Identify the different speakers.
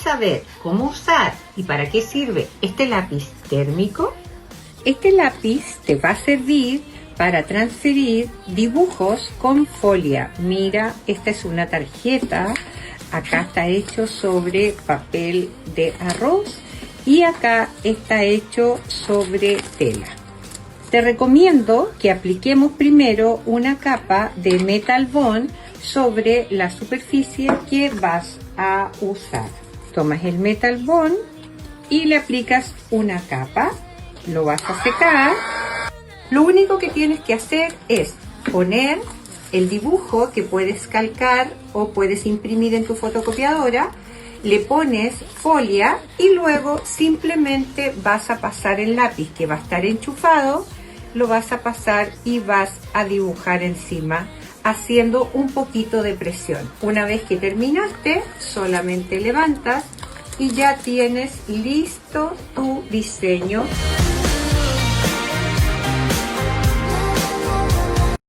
Speaker 1: saber cómo usar y para qué sirve este lápiz térmico,
Speaker 2: este lápiz te va a servir para transferir dibujos con folia. Mira, esta es una tarjeta, acá está hecho sobre papel de arroz y acá está hecho sobre tela. Te recomiendo que apliquemos primero una capa de metal bond sobre la superficie que vas a usar. Tomas el metal bond y le aplicas una capa, lo vas a secar. Lo único que tienes que hacer es poner el dibujo que puedes calcar o puedes imprimir en tu fotocopiadora, le pones folia y luego simplemente vas a pasar el lápiz que va a estar enchufado, lo vas a pasar y vas a dibujar encima haciendo un poquito de presión. Una vez que terminaste, solamente levantas y ya tienes listo tu diseño.